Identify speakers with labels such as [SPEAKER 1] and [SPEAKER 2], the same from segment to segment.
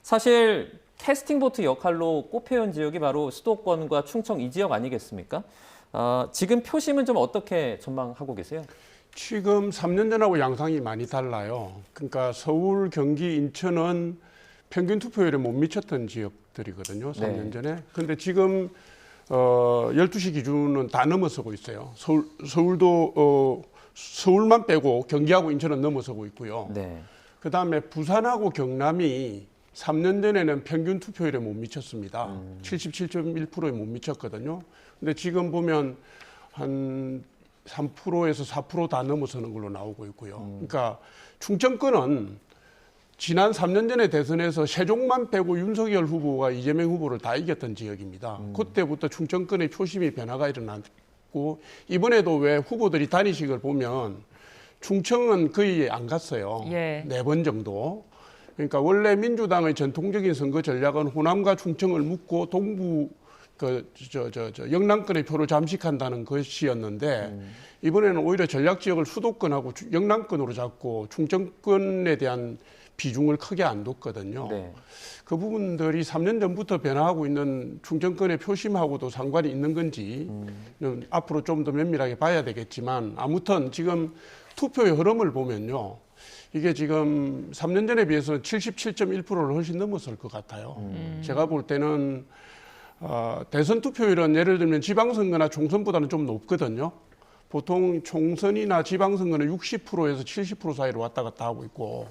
[SPEAKER 1] 사실 캐스팅 보트 역할로 꼽혀온 지역이 바로 수도권과 충청 이 지역 아니겠습니까? 지금 표심은 좀 어떻게 전망하고 계세요?
[SPEAKER 2] 지금 3년 전하고 양상이 많이 달라요. 그러니까 서울, 경기, 인천은 평균 투표율에 못 미쳤던 지역들이거든요. 3년 전에. 근데 지금 12시 기준은 다 넘어서고 있어요. 서울도 서울만 빼고 경기하고 인천은 넘어서고 있고요.
[SPEAKER 1] 네.
[SPEAKER 2] 그다음에 부산하고 경남이 3년 전에는 평균 투표율에 못 미쳤습니다. 77.1%에 못 미쳤거든요. 근데 지금 보면 한 3%에서 4% 다 넘어서는 걸로 나오고 있고요. 그러니까 충청권은 지난 3년 전에 대선에서 세종만 빼고 윤석열 후보가 이재명 후보를 다 이겼던 지역입니다. 그때부터 충청권의 표심이 변화가 일어났고 이번에도 왜 후보들이 단위식을 보면 충청은 거의 안 갔어요.
[SPEAKER 3] 예.
[SPEAKER 2] 4번 정도. 그러니까 원래 민주당의 전통적인 선거 전략은 호남과 충청을 묶고 동부 영남권의 표를 잠식한다는 것이었는데 이번에는 오히려 전략 지역을 수도권하고 영남권으로 잡고 충청권에 대한 비중을 크게 안 뒀거든요.
[SPEAKER 1] 네.
[SPEAKER 2] 그 부분들이 3년 전부터 변화하고 있는 충청권의 표심하고도 상관이 있는 건지 앞으로 좀 더 면밀하게 봐야 되겠지만 아무튼 지금 투표의 흐름을 보면요. 이게 지금 3년 전에 비해서 77.1%를 훨씬 넘었을 것 같아요. 제가 볼 때는 대선 투표율은 예를 들면 지방선거나 총선보다는 좀 높거든요. 보통 총선이나 지방선거는 60%에서 70% 사이로 왔다 갔다 하고 있고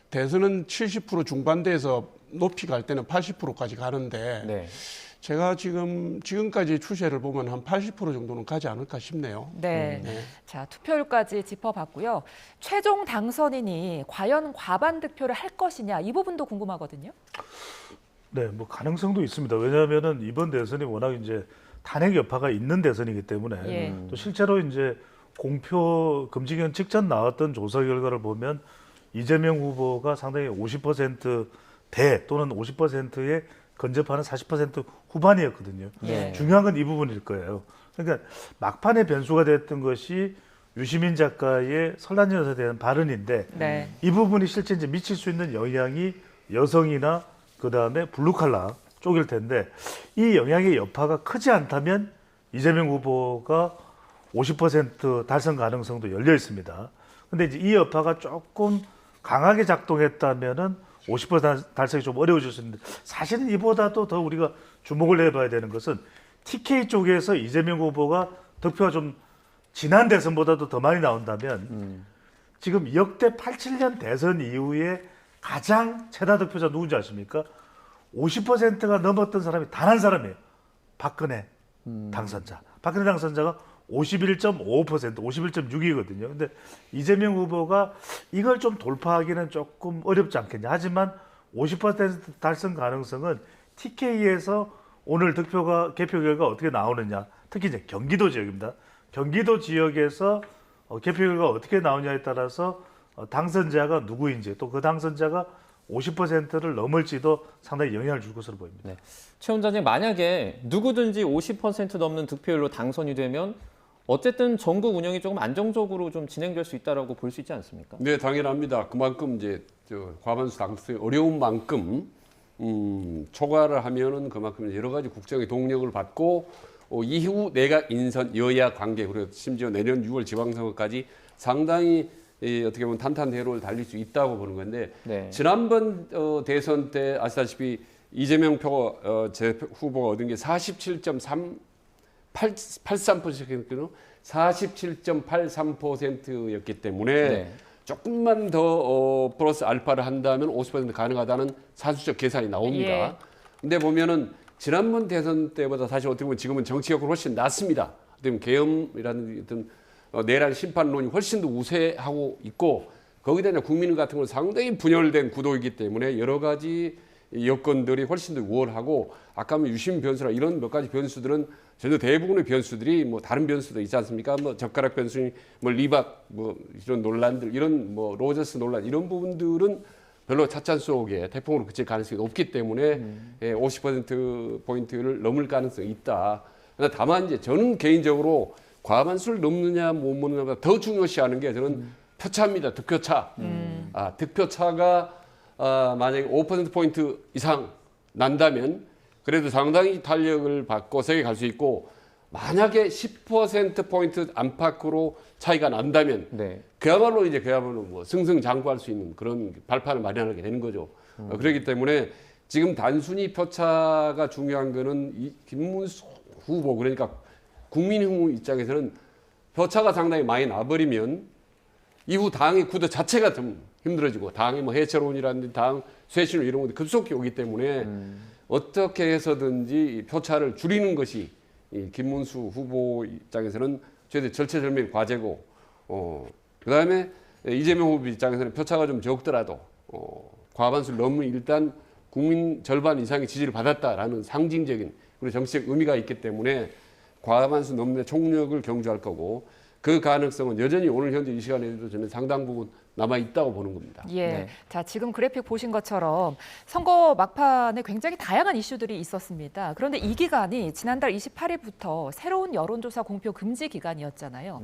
[SPEAKER 2] 대선은 70% 중반대에서 높이 갈 때는 80%까지 가는데
[SPEAKER 1] 네.
[SPEAKER 2] 제가 지금까지 추세를 보면 한 80% 정도는 가지 않을까 싶네요.
[SPEAKER 3] 네. 자, 투표율까지 짚어봤고요. 최종 당선인이 과연 과반 득표를 할 것이냐 이 부분도 궁금하거든요.
[SPEAKER 4] 네, 뭐 가능성도 있습니다. 왜냐하면은 이번 대선이 워낙 이제 탄핵 여파가 있는 대선이기 때문에
[SPEAKER 3] 예.
[SPEAKER 4] 또 실제로 이제 공표 금지기간 직전 나왔던 조사 결과를 보면 이재명 후보가 상당히 50%대 또는 50%의 건재파는 40% 후반이었거든요.
[SPEAKER 1] 네.
[SPEAKER 4] 중요한 건 이 부분일 거예요. 그러니까 막판에 변수가 됐던 것이 유시민 작가의 설날 연설에 대한 발언인데
[SPEAKER 3] 네.
[SPEAKER 4] 이 부분이 실제 이제 미칠 수 있는 영향이 여성이나 그 다음에 블루칼라 쪽일 텐데 이 영향의 여파가 크지 않다면 이재명 후보가 50% 달성 가능성도 열려 있습니다. 근데 이제 이 여파가 조금 강하게 작동했다면은 50% 달성이 좀 어려워질 수 있는데 사실은 이보다도 더 우리가 주목을 해봐야 되는 것은 TK 쪽에서 이재명 후보가 득표가 좀 지난 대선보다도 더 많이 나온다면 지금 역대 87년 대선 이후에 가장 최다 득표자 누군지 아십니까? 50%가 넘었던 사람이 단 한 사람이에요. 박근혜 당선자. 박근혜 당선자가 51.5%, 51.6이거든요. 근데 이재명 후보가 이걸 좀 돌파하기는 조금 어렵지 않겠냐. 하지만 50% 달성 가능성은 TK에서 오늘 개표 결과 어떻게 나오느냐. 특히 이제 경기도 지역입니다. 경기도 지역에서 개표 결과가 어떻게 나오냐에 따라서 당선자가 누구인지 또 그 당선자가 50%를 넘을지도 상당히 영향을 줄 것으로 보입니다.
[SPEAKER 1] 네. 최 원장님, 만약에 누구든지 50% 넘는 득표율로 당선이 되면 어쨌든 전국 운영이 조금 안정적으로 좀 진행될 수 있다라고 볼 수 있지 않습니까?
[SPEAKER 5] 네, 당연합니다. 그만큼 이제 과반수 당선이 어려운 만큼 초과를 하면은 그만큼 여러 가지 국정의 동력을 받고 이후 내각 인선 여야 관계 그리고 심지어 내년 6월 지방선거까지 상당히 어떻게 보면 탄탄대로를 달릴 수 있다고 보는 건데
[SPEAKER 1] 네.
[SPEAKER 5] 지난번 대선 때 아시다시피 이재명 제 후보가 얻은 게 47.83%였거든요. 47.83%였기 때문에
[SPEAKER 1] 네.
[SPEAKER 5] 조금만 더 플러스 알파를 한다면 50% 가능하다는 사수적 계산이 나옵니다.
[SPEAKER 3] 예.
[SPEAKER 5] 근데 보면은 지난번 대선 때보다 사실 어떻게 보면 지금은 정치력은 훨씬 낮습니다. 어떻게 보면 계엄이라는 어떤 내란 심판론이 훨씬 더 우세하고 있고 거기다 국민 같은 건 상당히 분열된 구도이기 때문에 여러 가지 여건들이 훨씬 더 우월하고 아까 유심 변수나 이런 몇 가지 변수들은 전혀 대부분의 변수들이 뭐 다른 변수도 있지 않습니까? 뭐 젓가락 변수니 뭐 리박 뭐 이런 논란들 이런 뭐 로저스 논란 이런 부분들은 별로 찻잔 속에 태풍으로 그칠 가능성이 높기 때문에 50%포인트를 넘을 가능성이 있다. 그러나 다만 이제 저는 개인적으로 과반수를 넘느냐 못 넘느냐보다 더 중요시하는 게 저는 표차입니다. 득표차. 득표차가 만약에 5%포인트 이상 난다면 그래도 상당히 탄력을 받고 세게 갈 수 있고 만약에 10%포인트 안팎으로 차이가 난다면
[SPEAKER 1] 네.
[SPEAKER 5] 그야말로 뭐 승승장구할 수 있는 그런 발판을 마련하게 되는 거죠. 그렇기 때문에 지금 단순히 표차가 중요한 거는 이 김문수 후보 그러니까 국민의힘 입장에서는 표차가 상당히 많이 나버리면 이후 당의 구도 자체가 좀 힘들어지고 당이 뭐 해체론이라든지 당 쇄신론 이런 것들이 급속히 오기 때문에 어떻게 해서든지 표차를 줄이는 것이 이 김문수 후보 입장에서는 최대 절체절명의 과제고 그다음에 이재명 후보 입장에서는 표차가 좀 적더라도 과반수를 넘으면 일단 국민 절반 이상의 지지를 받았다라는 상징적인 그리고 정치적 의미가 있기 때문에 과반수 넘는 데 총력을 경주할 거고 그 가능성은 여전히 오늘 현재 이 시간에도 저는 상당 부분 남아 있다고 보는 겁니다.
[SPEAKER 3] 예.
[SPEAKER 1] 네.
[SPEAKER 3] 자, 지금 그래픽 보신 것처럼 선거 막판에 굉장히 다양한 이슈들이 있었습니다. 그런데 이 기간이 지난달 28일부터 새로운 여론조사 공표 금지 기간이었잖아요.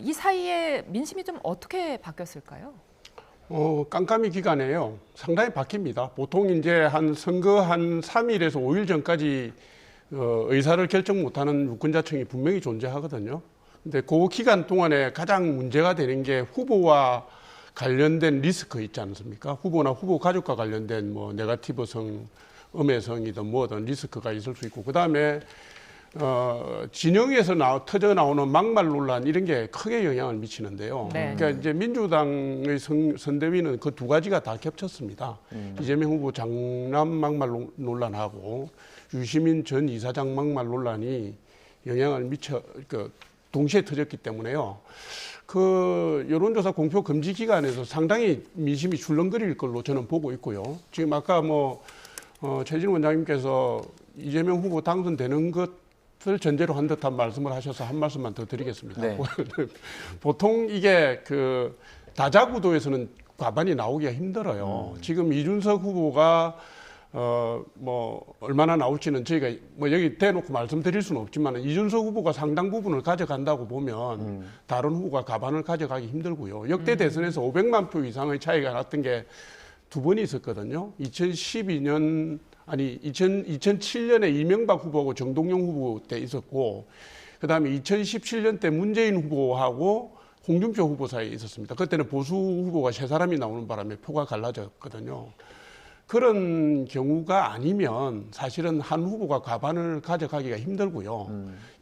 [SPEAKER 3] 이 사이에 민심이 좀 어떻게 바뀌었을까요?
[SPEAKER 2] 깜깜이 기간에요. 상당히 바뀝니다. 보통 이제 한 선거 한 3일에서 5일 전까지 의사를 결정 못하는 유권자층이 분명히 존재하거든요. 근데 그 기간 동안에 가장 문제가 되는 게 후보와 관련된 리스크 있지 않습니까? 후보나 후보 가족과 관련된 뭐 네거티브성, 음해성이든 뭐든 리스크가 있을 수 있고, 그 다음에 진영에서 터져 나오는 막말 논란 이런 게 크게 영향을 미치는데요.
[SPEAKER 3] 네.
[SPEAKER 2] 그러니까 이제 민주당의 선대위는 그 두 가지가 다 겹쳤습니다. 이재명 후보 장남 막말 논란하고 유시민 전 이사장 막말 논란이 영향을 동시에 터졌기 때문에요. 그 여론조사 공표 금지 기간에서 상당히 민심이 출렁거릴 걸로 저는 보고 있고요. 지금 아까 최진 원장님께서 이재명 후보 당선되는 것을 전제로 한 듯한 말씀을 하셔서 한 말씀만 더 드리겠습니다.
[SPEAKER 1] 네.
[SPEAKER 2] 보통 이게 그 다자구도에서는 과반이 나오기가 힘들어요. 지금 이준석 후보가 얼마나 나올지는 저희가 여기 대놓고 말씀드릴 수는 없지만 이준석 후보가 상당 부분을 가져간다고 보면 다른 후보가 과반을 가져가기 힘들고요. 역대 대선에서 500만 표 이상의 차이가 났던 게 두 번이 있었거든요. 2007년에 이명박 후보하고 정동영 후보 때 있었고, 그다음에 2017년 때 문재인 후보하고 홍준표 후보 사이에 있었습니다. 그때는 보수 후보가 세 사람이 나오는 바람에 표가 갈라졌거든요. 그런 경우가 아니면 사실은 한 후보가 과반을 가져가기가 힘들고요.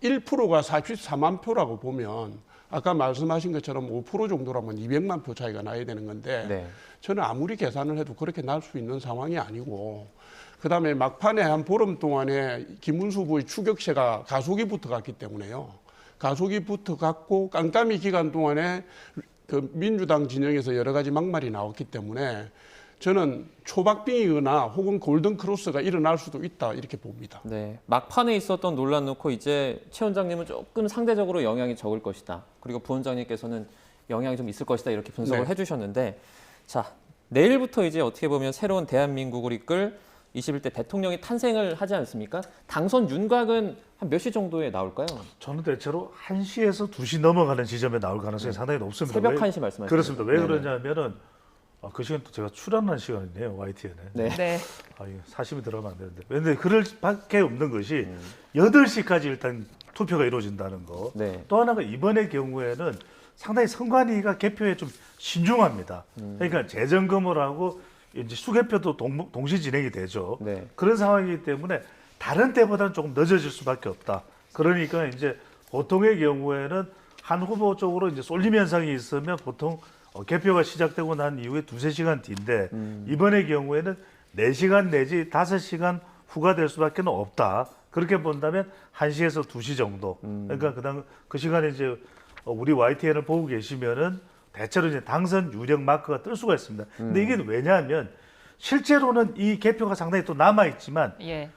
[SPEAKER 2] 1%가 44만 표라고 보면 아까 말씀하신 것처럼 5% 정도라면 200만 표 차이가 나야 되는 건데
[SPEAKER 1] 네.
[SPEAKER 2] 저는 아무리 계산을 해도 그렇게 날 수 있는 상황이 아니고, 그다음에 막판에 한 보름 동안에 김문수 후보의 추격세가 가속이 붙어갔기 때문에요. 가속이 붙어갔고 깜깜이 기간 동안에 그 민주당 진영에서 여러 가지 막말이 나왔기 때문에 저는 초박빙이거나 혹은 골든 크로스가 일어날 수도 있다 이렇게 봅니다.
[SPEAKER 1] 네, 막판에 있었던 논란 놓고 이제 최 원장님은 조금 상대적으로 영향이 적을 것이다. 그리고 부 원장님께서는 영향이 좀 있을 것이다 이렇게 분석을
[SPEAKER 2] 네.
[SPEAKER 1] 해주셨는데, 자 내일부터 이제 어떻게 보면 새로운 대한민국을 이끌 21대 대통령이 탄생을 하지 않습니까? 당선 윤곽은 한 몇 시 정도에 나올까요?
[SPEAKER 4] 저는 대체로 1시에서 2시 넘어가는 지점에 나올 가능성이 상당히 높습니다.
[SPEAKER 1] 새벽
[SPEAKER 4] 왜-
[SPEAKER 1] 1시 말씀하시죠?
[SPEAKER 4] 그렇습니다. 왜
[SPEAKER 1] 네네.
[SPEAKER 4] 그러냐면은 그 시간 또 제가 출연한 시간이네요, YTN에.
[SPEAKER 1] 네.
[SPEAKER 3] 네.
[SPEAKER 4] 이거 사심이 들어가면 안 되는데. 근데 그럴 밖에 없는 것이 8시까지 일단 투표가 이루어진다는 거.
[SPEAKER 1] 네.
[SPEAKER 4] 또 하나가 이번의 경우에는 상당히 선관위가 개표에 좀 신중합니다. 그러니까 재점검을 하고 이제 수개표도 동시 진행이 되죠.
[SPEAKER 1] 네.
[SPEAKER 4] 그런 상황이기 때문에 다른 때보다는 조금 늦어질 수밖에 없다. 그러니까 이제 보통의 경우에는 한 후보 쪽으로 이제 쏠림 현상이 있으면 보통 개표가 시작되고 난 이후에 2-3시간 뒤인데 이번의 경우에는 4시간 내지 5시간 후가 될 수밖에 없다. 그렇게 본다면 1시에서 2시 정도. 그러니까 그 시간에 이제 우리 YTN을 보고 계시면은 대체로 이제 당선 유력 마크가 뜰 수가 있습니다. 근데 이게 왜냐하면 실제로는 이 개표가 상당히 또 남아 있지만
[SPEAKER 3] 예.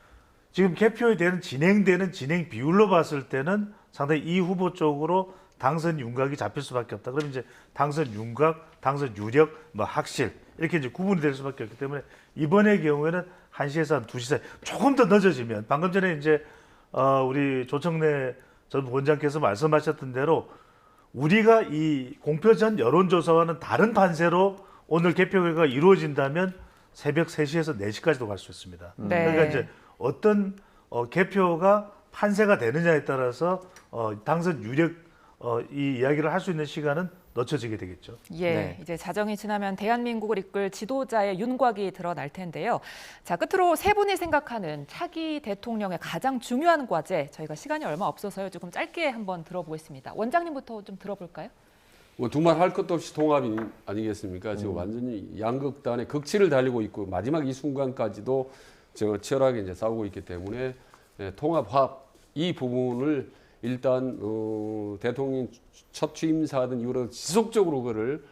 [SPEAKER 4] 지금 개표에 대한 진행되는 진행 비율로 봤을 때는 상당히 이 후보 쪽으로 당선 윤곽이 잡힐 수밖에 없다. 그러면 이제 당선 윤곽, 당선 유력, 확실 이렇게 이제 구분이 될 수밖에 없기 때문에 이번의 경우에는 1시에서 한 2시 사이 조금 더 늦어지면 방금 전에 이제 우리 조청래 전 원장께서 말씀하셨던 대로 우리가 이 공표 전 여론조사와는 다른 판세로 오늘 개표 결과가 이루어진다면 새벽 3시에서 4시까지도 갈 수 있습니다.
[SPEAKER 3] 네.
[SPEAKER 4] 그러니까 이제 어떤 개표가 판세가 되느냐에 따라서 당선 유력 이 이야기를 할 수 있는 시간은 늦춰지게 되겠죠.
[SPEAKER 3] 예,
[SPEAKER 1] 네.
[SPEAKER 3] 이제 자정이 지나면 대한민국을 이끌 지도자의 윤곽이 드러날 텐데요. 자, 끝으로 세 분이 생각하는 차기 대통령의 가장 중요한 과제, 저희가 시간이 얼마 없어서요. 조금 짧게 한번 들어보겠습니다. 원장님부터 좀 들어볼까요?
[SPEAKER 5] 뭐 두말할 것도 없이 통합이 아니겠습니까? 지금 완전히 양극단의 극치를 달리고 있고 마지막 이 순간까지도 치열하게 이제 싸우고 있기 때문에 통합, 화합 이 부분을 일단 대통령 첫 취임사든 이후로 지속적으로 그를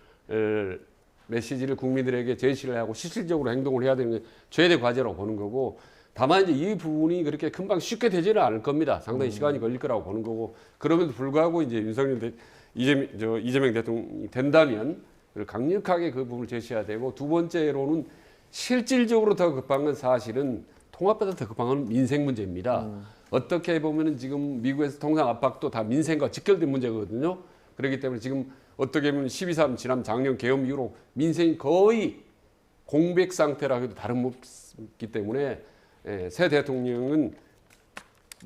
[SPEAKER 5] 메시지를 국민들에게 제시를 하고 실질적으로 행동을 해야 되는 게 최대 과제라고 보는 거고 다만 이제 이 부분이 그렇게 금방 쉽게 되지는 않을 겁니다. 상당히 시간이 걸릴 거라고 보는 거고 그럼에도 불구하고 이제 이재명 대통령이 된다면 강력하게 그 부분을 제시해야 되고 두 번째로는 실질적으로 더 급한 건 사실은 통합보다 더 급한 건 민생 문제입니다. 어떻게 보면은 지금 미국에서 통상 압박도 다 민생과 직결된 문제거든요. 그렇기 때문에 지금 어떻게 보면 12.3 지난 작년 계엄 이후로 민생이 거의 공백 상태라 해도 다름없기 때문에 새 대통령은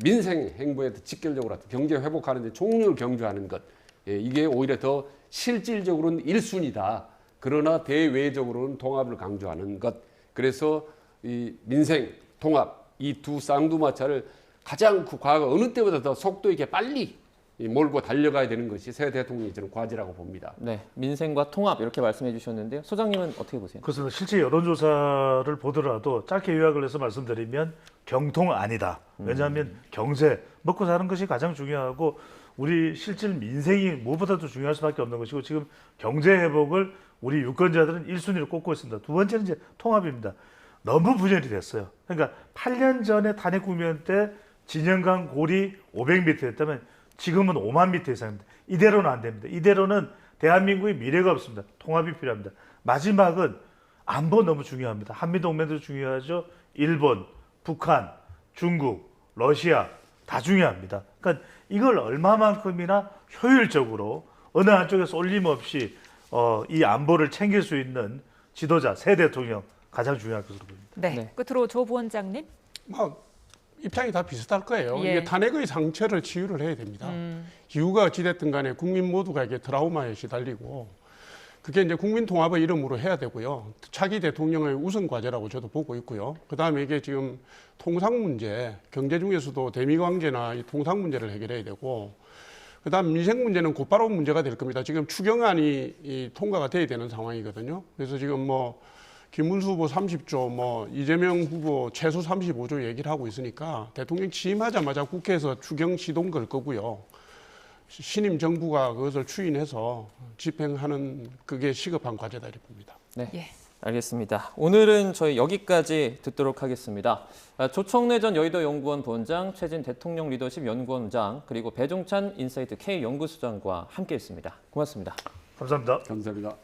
[SPEAKER 5] 민생 행보에 직결적으로 경제 회복하는 데 총력을 경주하는 것 이게 오히려 더 실질적으로는 1순위다. 그러나 대외적으로는 통합을 강조하는 것. 그래서 이 민생, 통합 이 두 쌍두마차를 가장 과거 어느 때보다 더 속도 있게 빨리 몰고 달려가야 되는 것이 새 대통령의 저는 과제라고 봅니다.
[SPEAKER 1] 네, 민생과 통합 이렇게 말씀해 주셨는데요. 소장님은 어떻게 보세요?
[SPEAKER 4] 그래서 실제 여론조사를 보더라도 짧게 요약을 해서 말씀드리면 경통 아니다. 왜냐하면 경제, 먹고 사는 것이 가장 중요하고 우리 실질 민생이 무엇보다도 중요할 수밖에 없는 것이고 지금 경제 회복을 우리 유권자들은 1순위로 꼽고 있습니다. 두 번째는 이제 통합입니다. 너무 분열이 됐어요. 그러니까 8년 전에 탄핵 국면 때 진영 간 고리 500m였다면 지금은 5만 m 이상입니다. 이대로는 안 됩니다. 이대로는 대한민국의 미래가 없습니다. 통합이 필요합니다. 마지막은 안보 너무 중요합니다. 한미동맹도 중요하죠. 일본, 북한, 중국, 러시아 다 중요합니다. 그러니까 이걸 얼마만큼이나 효율적으로 어느 한쪽에서 올림없이 이 안보를 챙길 수 있는 지도자, 새 대통령 가장 중요할 것으로 보입니다.
[SPEAKER 3] 네,
[SPEAKER 1] 네.
[SPEAKER 3] 끝으로 조 부원장님.
[SPEAKER 2] 뭐 입장이 다 비슷할 거예요.
[SPEAKER 3] 예.
[SPEAKER 2] 이게 탄핵의 상처를 치유를 해야 됩니다. 이유가 어찌됐든 간에 국민 모두가 이게 트라우마에 시달리고 그게 이제 국민 통합의 이름으로 해야 되고요. 차기 대통령의 우선 과제라고 저도 보고 있고요. 그다음에 이게 지금 통상 문제, 경제 중에서도 대미 관계나 이 통상 문제를 해결해야 되고 그다음 민생 문제는 곧바로 문제가 될 겁니다. 지금 추경안이 통과가 돼야 되는 상황이거든요. 그래서 지금 뭐 김문수 후보 30조, 뭐 이재명 후보 최소 35조 얘기를 하고 있으니까 대통령 취임하자마자 국회에서 추경 시동 걸 거고요. 신임 정부가 그것을 추인해서 집행하는 그게 시급한 과제다 이렇게 봅니다.
[SPEAKER 1] 네,
[SPEAKER 3] 예.
[SPEAKER 1] 알겠습니다. 오늘은 저희 여기까지 듣도록 하겠습니다. 조청래 전 여의도 연구원 부원장, 최진 대통령 리더십 연구원장, 그리고 배종찬 인사이트 K 연구소장과 함께했습니다. 고맙습니다.
[SPEAKER 4] 감사합니다.
[SPEAKER 5] 감사합니다.